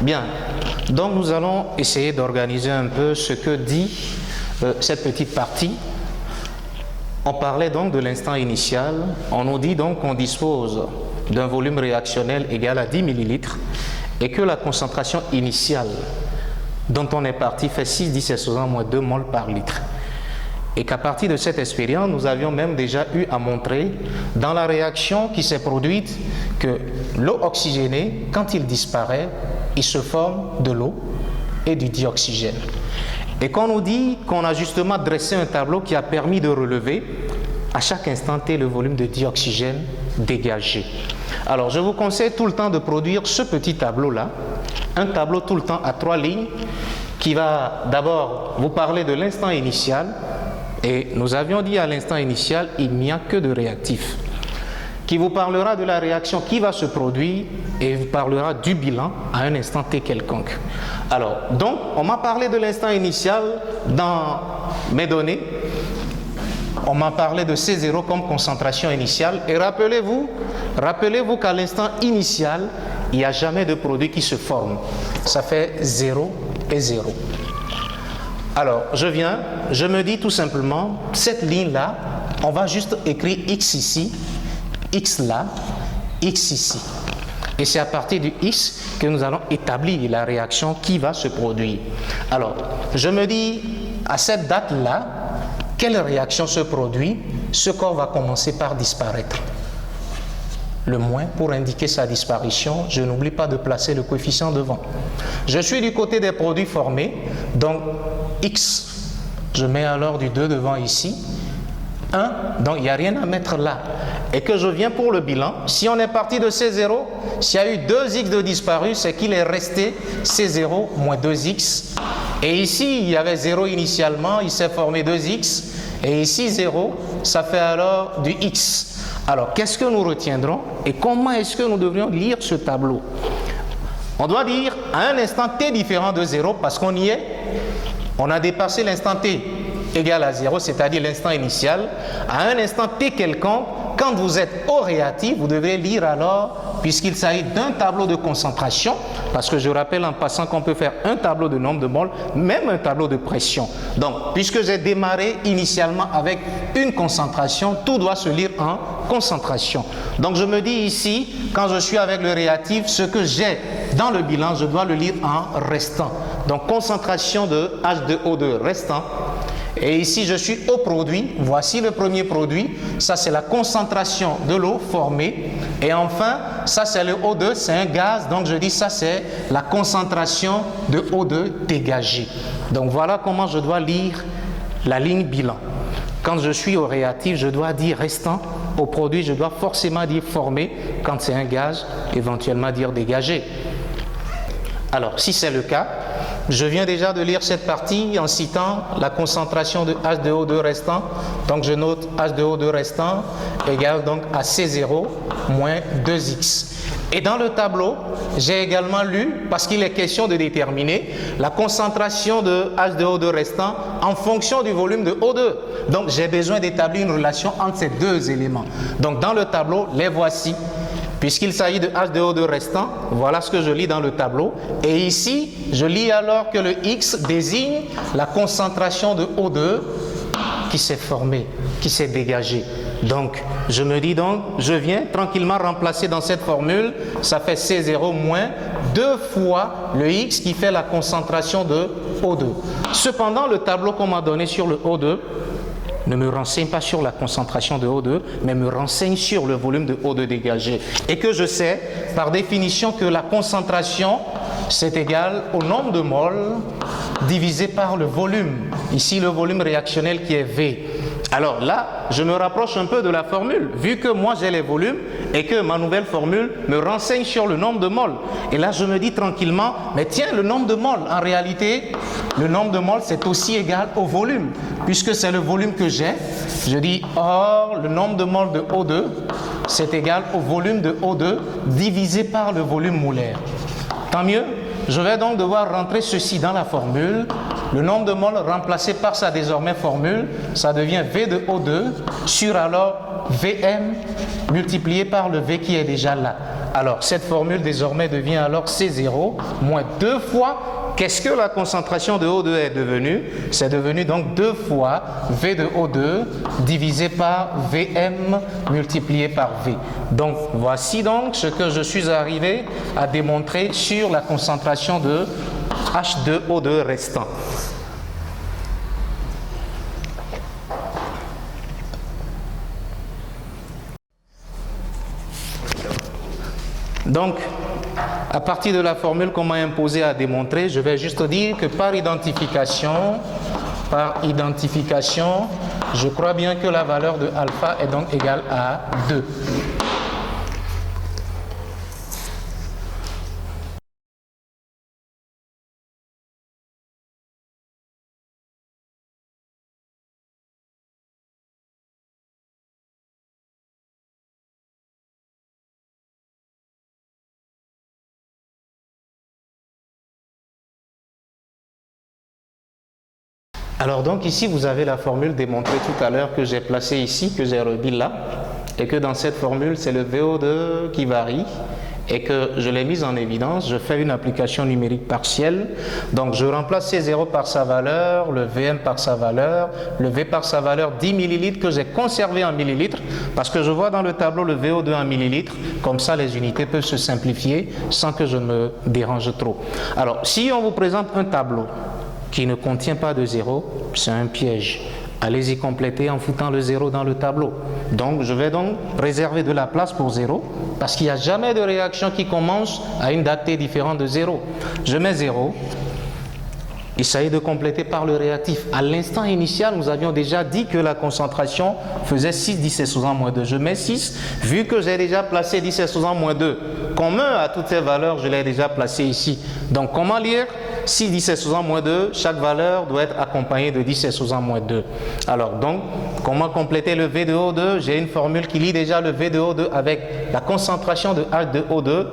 Bien, donc nous allons essayer d'organiser un peu ce que dit cette petite partie. On parlait donc de l'instant initial. On nous dit donc qu'on dispose d'un volume réactionnel égal à 10 ml et que la concentration initiale dont on est parti fait 6,10 moins 2 mol par litre. Et qu'à partir de cette expérience, nous avions même déjà eu à montrer dans la réaction qui s'est produite que l'eau oxygénée, quand il disparaît, il se forme de l'eau et du dioxygène. Et qu'on nous dit qu'on a justement dressé un tableau qui a permis de relever à chaque instant T le volume de dioxygène dégagé. Alors je vous conseille tout le temps de produire ce petit tableau-là, un tableau tout le temps à 3 lignes qui va d'abord vous parler de l'instant initial. Et nous avions dit à l'instant initial, il n'y a que de réactifs, qui vous parlera de la réaction qui va se produire et vous parlera du bilan à un instant T quelconque. Alors, donc, on m'a parlé de l'instant initial dans mes données. On m'a parlé de C0 comme concentration initiale. Et rappelez-vous qu'à l'instant initial, il n'y a jamais de produit qui se forme. Ça fait 0 et 0. Alors, je me dis tout simplement, cette ligne-là, on va juste écrire X ici, X là, X ici. Et c'est à partir du X que nous allons établir la réaction qui va se produire. Alors, je me dis, à cette date-là, quelle réaction se produit? Ce corps va commencer par disparaître. Le moins, pour indiquer sa disparition, je n'oublie pas de placer le coefficient devant. Je suis du côté des produits formés, donc X, je mets alors du 2 devant ici, 1, donc il n'y a rien à mettre là. Et que je viens pour le bilan, si on est parti de C0, s'il y a eu 2X de disparu, c'est qu'il est resté C0 moins 2X. Et ici, il y avait 0 initialement, il s'est formé 2X, et ici 0, ça fait alors du X. Alors, qu'est-ce que nous retiendrons et comment est-ce que nous devrions lire ce tableau? On doit dire à un instant T différent de 0 parce qu'on y est. On a dépassé l'instant T égal à 0, c'est-à-dire l'instant initial. À un instant T quelconque, quand vous êtes au réactif, vous devez lire alors, puisqu'il s'agit d'un tableau de concentration, parce que je rappelle en passant qu'on peut faire un tableau de nombre de moles, même un tableau de pression. Donc, puisque j'ai démarré initialement avec une concentration, tout doit se lire en concentration. Donc, je me dis ici, quand je suis avec le réactif, ce que j'ai dans le bilan, je dois le lire en restant. Donc, concentration de H2O2 restant. Et ici, je suis au produit. Voici le premier produit. Ça, c'est la concentration de l'eau formée. Et enfin, ça, c'est le O2. C'est un gaz. Donc, je dis ça, c'est la concentration de O2 dégagée. Donc, voilà comment je dois lire la ligne bilan. Quand je suis au réactif, je dois dire restant. Au produit, je dois forcément dire formé. Quand c'est un gaz, éventuellement dire dégagé. Alors, si c'est le cas, je viens déjà de lire cette partie en citant la concentration de H2O2 restant. Donc je note H2O2 restant égale donc à C0 moins 2X. Et dans le tableau, j'ai également lu, parce qu'il est question de déterminer la concentration de H2O2 restant en fonction du volume de O2. Donc j'ai besoin d'établir une relation entre ces deux éléments. Donc dans le tableau, les voici. Puisqu'il s'agit de H2O2 restant, voilà ce que je lis dans le tableau. Et ici, je lis alors que le X désigne la concentration de O2 qui s'est formée, qui s'est dégagée. Donc, je me dis donc, je viens tranquillement remplacer dans cette formule, ça fait C0 moins 2 fois le X qui fait la concentration de O2. Cependant, le tableau qu'on m'a donné sur le O2 ne me renseigne pas sur la concentration de O2, mais me renseigne sur le volume de O2 dégagé. Et que je sais, par définition, que la concentration, c'est égal au nombre de moles divisé par le volume. Ici, le volume réactionnel qui est V. Alors là, je me rapproche un peu de la formule, vu que moi j'ai les volumes et que ma nouvelle formule me renseigne sur le nombre de moles. Et là, je me dis tranquillement, mais tiens, le nombre de moles, en réalité, le nombre de moles, c'est aussi égal au volume. Puisque c'est le volume que j'ai, je dis, or, le nombre de moles de O2, c'est égal au volume de O2 divisé par le volume molaire. Tant mieux, je vais donc devoir rentrer ceci dans la formule. Le nombre de moles remplacé par sa désormais formule, ça devient V de O2 sur alors Vm multiplié par le V qui est déjà là. Alors, cette formule désormais devient alors C0 moins 2 fois. Qu'est-ce que la concentration de O2 est devenue? C'est devenu donc 2 fois V de O2 divisé par Vm multiplié par V. Donc, voici donc ce que je suis arrivé à démontrer sur la concentration de H2O2 restant. Donc, à partir de la formule qu'on m'a imposée à démontrer, je vais juste dire que par identification, je crois bien que la valeur de alpha est donc égale à 2. Alors donc ici vous avez la formule démontrée tout à l'heure que j'ai placée ici, que j'ai remis là, et que dans cette formule c'est le VO2 qui varie et que je l'ai mise en évidence. Je fais une application numérique partielle, donc je remplace C0 par sa valeur, le Vm par sa valeur, le V par sa valeur 10 millilitres que j'ai conservé en millilitres parce que je vois dans le tableau le VO2 en millilitres, comme ça les unités peuvent se simplifier sans que je me dérange trop. Alors si on vous présente un tableau qui ne contient pas de 0, c'est un piège. Allez-y compléter en foutant le 0 dans le tableau. Donc, je vais donc réserver de la place pour 0, parce qu'il n'y a jamais de réaction qui commence à une date t différente de 0. Je mets 0. Il s'agit de compléter par le réactif. À l'instant initial, nous avions déjà dit que la concentration faisait 6 10 sous moins 2. Je mets 6, vu que j'ai déjà placé 10 sous moins 2. Commun à toutes ces valeurs, je l'ai déjà placé ici. Donc, comment lire 6 10 sous moins 2, chaque valeur doit être accompagnée de 10 sous moins 2. Alors donc, comment compléter le V de O2? J'ai une formule qui lie déjà le V de O2 avec la concentration de H de O2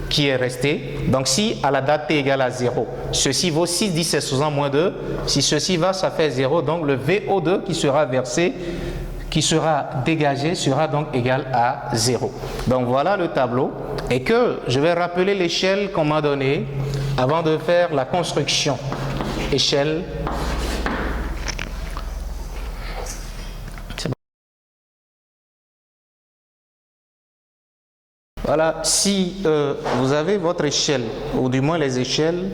qui est restée. Donc si à la date t égale à 0, ceci vaut 6 10 sous moins 2. Si ceci va, ça fait 0. Donc le VO2 qui sera versé, qui sera dégagé, sera donc égal à 0. Donc voilà le tableau. Et que je vais rappeler l'échelle qu'on m'a donnée avant de faire la construction. Échelle. Voilà, si vous avez votre échelle, ou du moins les échelles,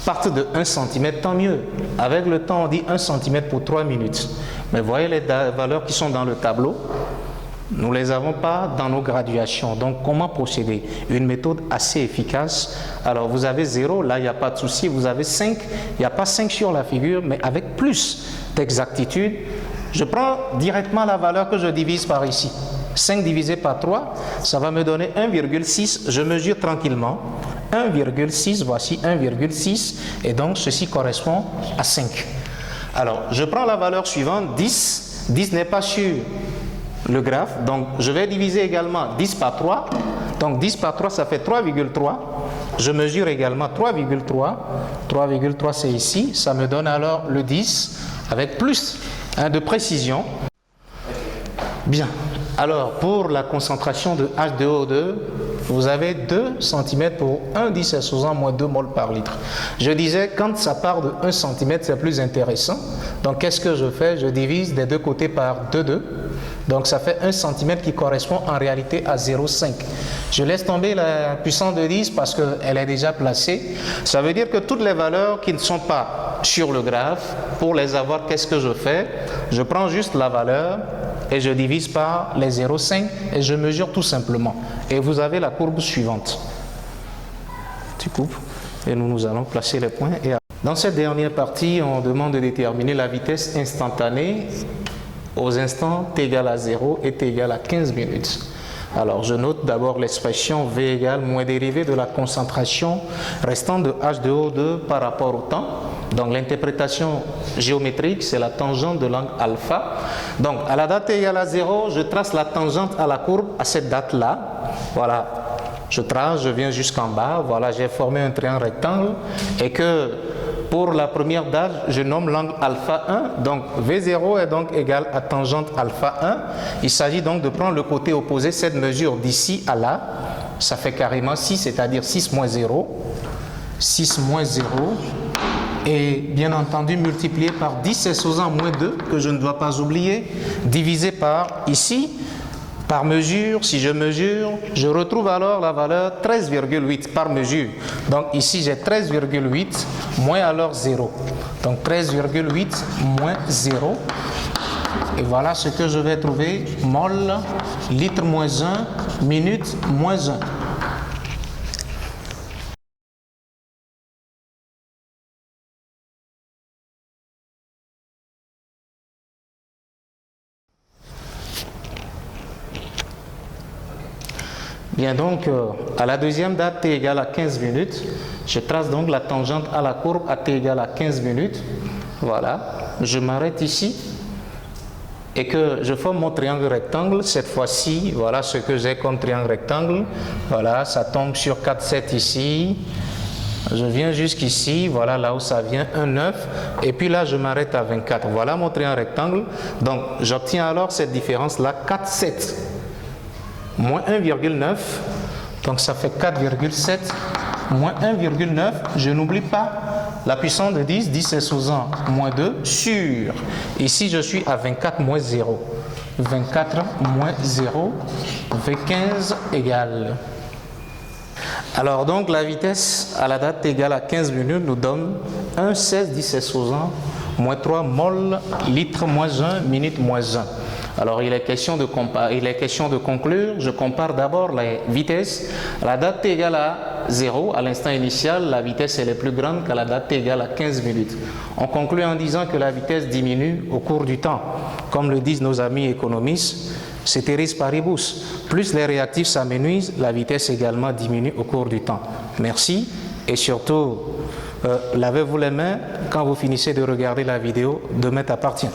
partent de 1 cm, tant mieux. Avec le temps, on dit 1 cm pour 3 minutes. Mais voyez les valeurs qui sont dans le tableau. Nous ne les avons pas dans nos graduations. Donc, comment procéder? Une méthode assez efficace. Alors, vous avez 0, là, il n'y a pas de souci. Vous avez 5, il n'y a pas 5 sur la figure, mais avec plus d'exactitude. Je prends directement la valeur que je divise par ici. 5 divisé par 3, ça va me donner 1,6. Je mesure tranquillement. 1,6, voici 1,6. Et donc, ceci correspond à 5. Alors, je prends la valeur suivante, 10. 10 n'est pas sur le graphe, donc je vais diviser également 10 par 3, donc 10 par 3 ça fait 3,3, je mesure également 3,3, 3,3 c'est ici, ça me donne alors le 10 avec plus de précision. Bien, alors pour la concentration de H2O2, vous avez 2 cm pour 1 10 sous moins 2 mol par litre. Je disais, quand ça part de 1 cm, c'est plus intéressant. Donc, qu'est-ce que je fais? Je divise des deux côtés par 2,2. Donc, ça fait 1 cm qui correspond en réalité à 0,5. Je laisse tomber la puissance de 10 parce qu'elle est déjà placée. Ça veut dire que toutes les valeurs qui ne sont pas sur le graphe, pour les avoir, qu'est-ce que je fais? Je prends juste la valeur et je divise par les 0,5 et je mesure tout simplement. Et vous avez la courbe suivante. Tu coupes et nous allons placer les points. Et dans cette dernière partie, on demande de déterminer la vitesse instantanée aux instants t égale à 0 et t égale à 15 minutes. Alors, je note d'abord l'expression V égale moins dérivée de la concentration restante de H2O2 par rapport au temps. Donc, l'interprétation géométrique, c'est la tangente de l'angle alpha. Donc, à la date t égale à 0, je trace la tangente à la courbe à cette date-là. Voilà, je trace, je viens jusqu'en bas. Voilà, j'ai formé un triangle rectangle et que pour la première date, je nomme l'angle alpha 1. Donc, V0 est donc égal à tangente alpha 1. Il s'agit donc de prendre le côté opposé, cette mesure d'ici à là. ça fait carrément 6, c'est-à-dire 6 moins 0. 6 moins 0. Et bien entendu multiplié par 10 exposant moins 2, que je ne dois pas oublier, divisé par ici, par mesure, si je mesure, je retrouve alors la valeur 13,8 par mesure. Donc ici j'ai 13,8 moins alors 0. Donc 13,8 moins 0. Et voilà ce que je vais trouver, mol, litre moins 1, minute moins 1. Bien donc, à la deuxième date, t égale à 15 minutes, je trace donc la tangente à la courbe à t égale à 15 minutes. Voilà, je m'arrête ici et que je forme mon triangle rectangle. Cette fois-ci, voilà ce que j'ai comme triangle rectangle. Voilà, ça tombe sur 4, 7 ici. Je viens jusqu'ici, voilà là où ça vient, 1, 9. Et puis là, je m'arrête à 24. Voilà mon triangle rectangle. Donc, j'obtiens alors cette différence-là, 4, 7. Moins 1,9, donc ça fait 4,7, moins 1,9, je n'oublie pas la puissance de 10, 10 exposant moins 2, sur, ici je suis à 24 moins 0, 24 moins 0, V15 égale. Alors donc la vitesse à la date égale à 15 minutes nous donne 1,16, 10 exposant moins 3 mol, litre moins 1, minute moins 1. Alors il est question de conclure. Je compare d'abord les vitesses. À la date t égale à 0, à l'instant initial, la vitesse elle est plus grande qu'à la date t égale à 15 minutes. On conclut en disant que la vitesse diminue au cours du temps. Comme le disent nos amis économistes, ceteris paribus. Plus les réactifs s'amenuisent, la vitesse également diminue au cours du temps. Merci et surtout, lavez-vous les mains quand vous finissez de regarder la vidéo. Demain t'appartient.